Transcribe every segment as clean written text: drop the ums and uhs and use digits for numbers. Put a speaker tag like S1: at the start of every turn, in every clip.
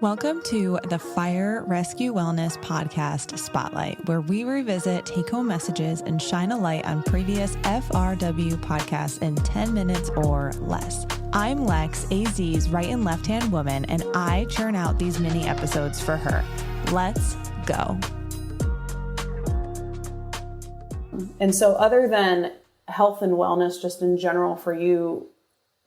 S1: Welcome to the Fire Rescue Wellness Podcast Spotlight, where we revisit take-home messages and shine a light on previous FRW podcasts in 10 minutes or less. I'm Lex, AZ's right and left-hand woman, and I churn out these mini episodes for her. Let's go.
S2: And so other than health and wellness, just in general for you,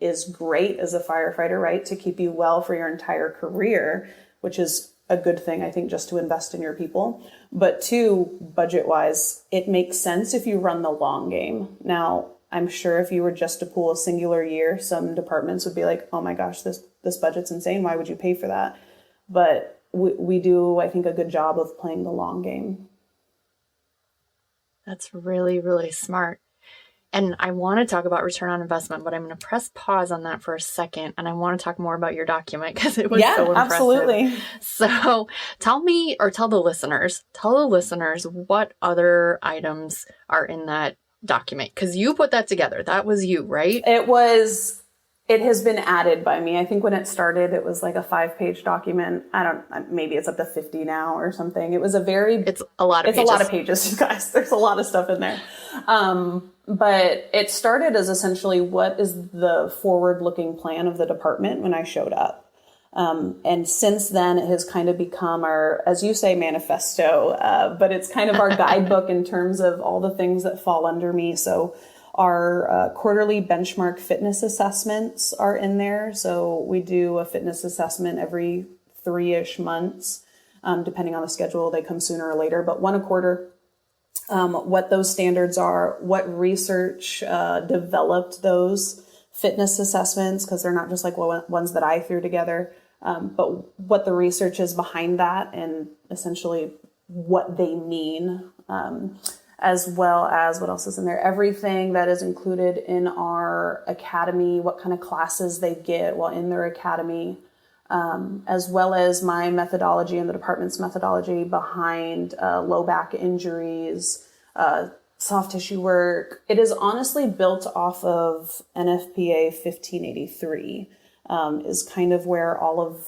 S2: is great as a firefighter, right? To keep you well for your entire career, which is a good thing, I think, just to invest in your people. But two, budget-wise, it makes sense if you run the long game. Now, I'm sure if you were just to pool a singular year, some departments would be like, oh my gosh, this budget's insane. Why would you pay for that? But we do, I think, a good job of playing the long game.
S3: That's really, really smart. And I want to talk about return on investment, but I'm going to press pause on that for a second. And I want to talk more about your document because it was so impressive.
S2: Absolutely.
S3: So tell the listeners what other items are in that document, because you put that together. That was you, right?
S2: It has been added by me. I think when it started, it was like a 5-page document. Maybe it's up to 50 now or something. It's a lot of pages, you guys. There's a lot of stuff in there. But it started as essentially what is the forward-looking plan of the department when I showed up. And since then, it has kind of become our, as you say, manifesto, but it's kind of our guidebook in terms of all the things that fall under me. So our quarterly benchmark fitness assessments are in there. So we do a fitness assessment every 3-ish months, depending on the schedule. They come sooner or later, but one a quarter. What those standards are, what research developed those fitness assessments, because they're not just like ones that I threw together, but what the research is behind that and essentially what they mean, as well as what else is in there. Everything that is included in our academy, what kind of classes they get while in their academy, as well as my methodology and the department's methodology behind low back injuries, soft tissue work. It is honestly built off of NFPA 1583, is kind of where all of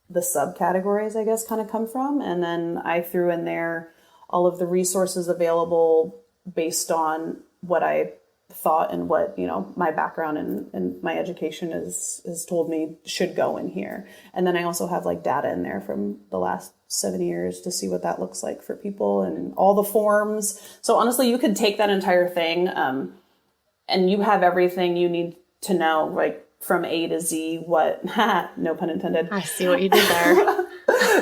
S2: the subcategories, I guess, kind of come from. And then I threw in there all of the resources available based on what I thought and what, my background and my education has told me should go in here. And then I also have like data in there from the last 7 years to see what that looks like for people and all the forms. So honestly, you could take that entire thing, and you have everything you need to know, like from A to Z, what, no pun intended.
S3: I see what you did there.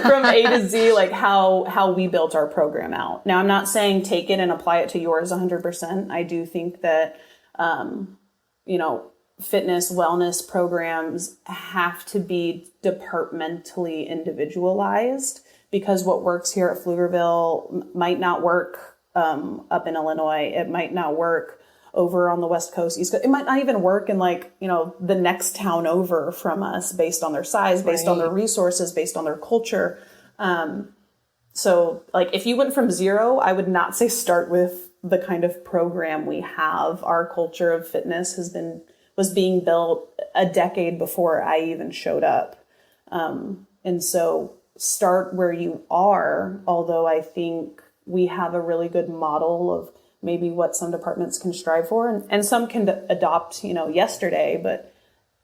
S2: From A to Z, like how we built our program out. Now, I'm not saying take it and apply it to yours 100%. I do think that, fitness, wellness programs have to be departmentally individualized, because what works here at Pflugerville might not work up in Illinois. It might not work over on the West Coast, East Coast. It might not even work in the next town over from us, based on their size, based on their resources, based on their culture. So like if you went from zero, I would not say start with the kind of program we have. Our culture of fitness was being built a decade before I even showed up. And so start where you are, although I think we have a really good model of maybe what some departments can strive for, and some can adopt, yesterday, but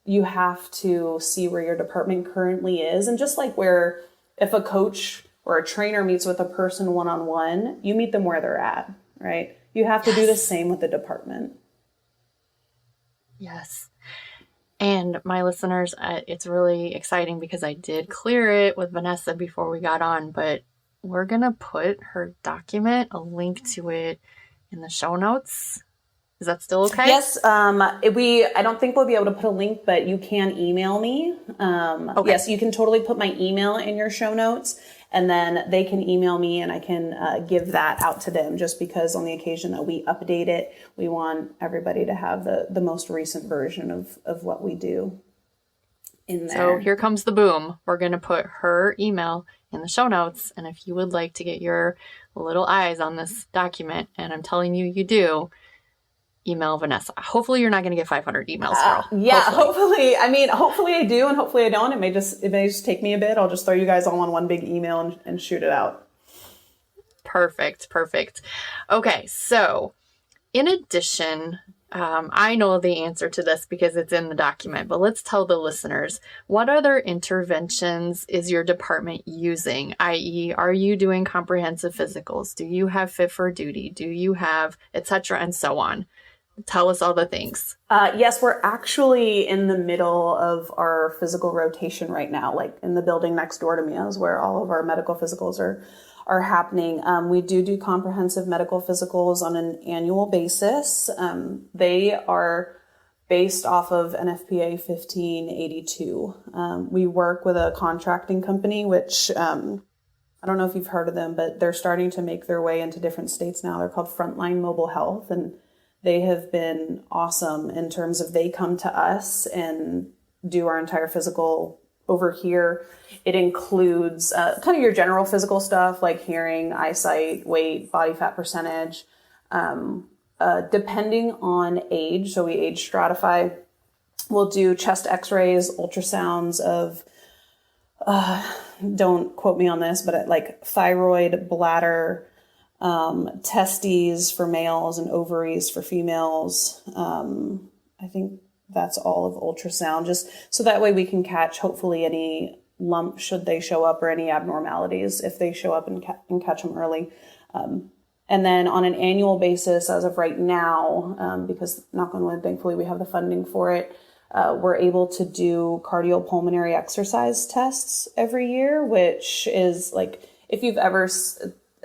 S2: you have to see where your department currently is. And just like where if a coach or a trainer meets with a person one-on-one, you meet them where they're at, right? You have to do the same with the department.
S3: Yes. And my listeners, it's really exciting because I did clear it with Vanessa before we got on, but we're going to put her document, a link to it, in the show notes. Is that still okay?
S2: Yes. I don't think we'll be able to put a link, but you can email me. Okay. Yes, you can totally put my email in your show notes, and then they can email me and I can give that out to them, just because on the occasion that we update it, we want everybody to have the most recent version of what we do in there.
S3: So here comes the boom. We're going to put her email in the show notes. And if you would like to get your little eyes on this document, and I'm telling you, you do, email Vanessa. Hopefully you're not going to get 500 emails, girl.
S2: Yeah, hopefully. Hopefully I do, and hopefully I don't. It may just take me a bit. I'll just throw you guys all on one big email and shoot it out.
S3: Perfect. Okay, so in addition, I know the answer to this because it's in the document, but let's tell the listeners, what other interventions is your department using? i.e., are you doing comprehensive physicals? Do you have fit for duty? Do you have et cetera, and so on? Tell us all the things.
S2: Yes, we're actually in the middle of our physical rotation right now, like in the building next door to me is where all of our medical physicals are happening. We do comprehensive medical physicals on an annual basis. They are based off of NFPA 1582. We work with a contracting company, which I don't know if you've heard of them, but they're starting to make their way into different states now. They're called Frontline Mobile Health, and they have been awesome in terms of they come to us and do our entire physical over here. It includes kind of your general physical stuff like hearing, eyesight, weight, body fat percentage, depending on age. So we age stratify. We'll do chest x-rays, ultrasounds of, don't quote me on this, but like thyroid, bladder, testes for males and ovaries for females. I think that's all of ultrasound, just so that way we can catch hopefully any lumps should they show up or any abnormalities if they show up and catch them early. And then on an annual basis, as of right now, because knock on wood, thankfully we have the funding for it, we're able to do cardiopulmonary exercise tests every year, which is like if you've ever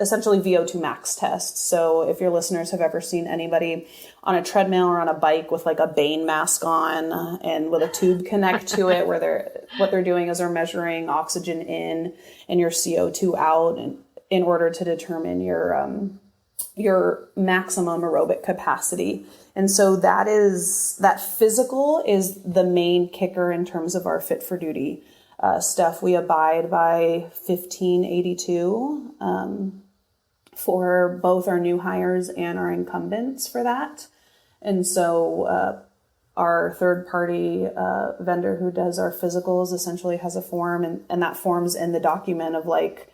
S2: essentially VO2 max tests. So if your listeners have ever seen anybody on a treadmill or on a bike with like a Bane mask on and with a tube connect to it, where what they're doing is they're measuring oxygen in and your CO2 out, and in order to determine your maximum aerobic capacity. And so that physical is the main kicker in terms of our fit for duty stuff. We abide by 1582 for both our new hires and our incumbents for that. And so our third party vendor who does our physicals essentially has a form, and that form's in the document of like,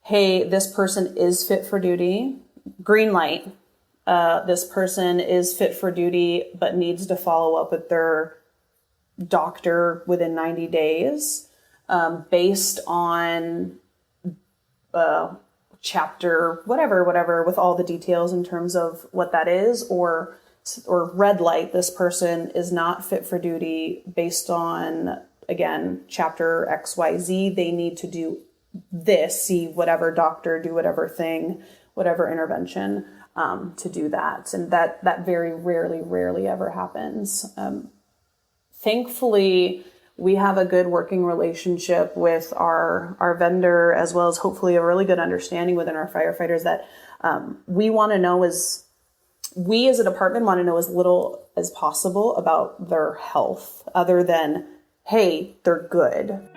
S2: hey, this person is fit for duty, green light. This person is fit for duty, but needs to follow up with their doctor within 90 days based on chapter, whatever, with all the details in terms of what that is, or red light, this person is not fit for duty based on, again, chapter XYZ. They need to do this, see whatever doctor, do whatever thing, whatever intervention to do that. And that very rarely ever happens. Thankfully, we have a good working relationship with our vendor, as well as hopefully a really good understanding within our firefighters that we as a department want to know as little as possible about their health, other than, hey, they're good.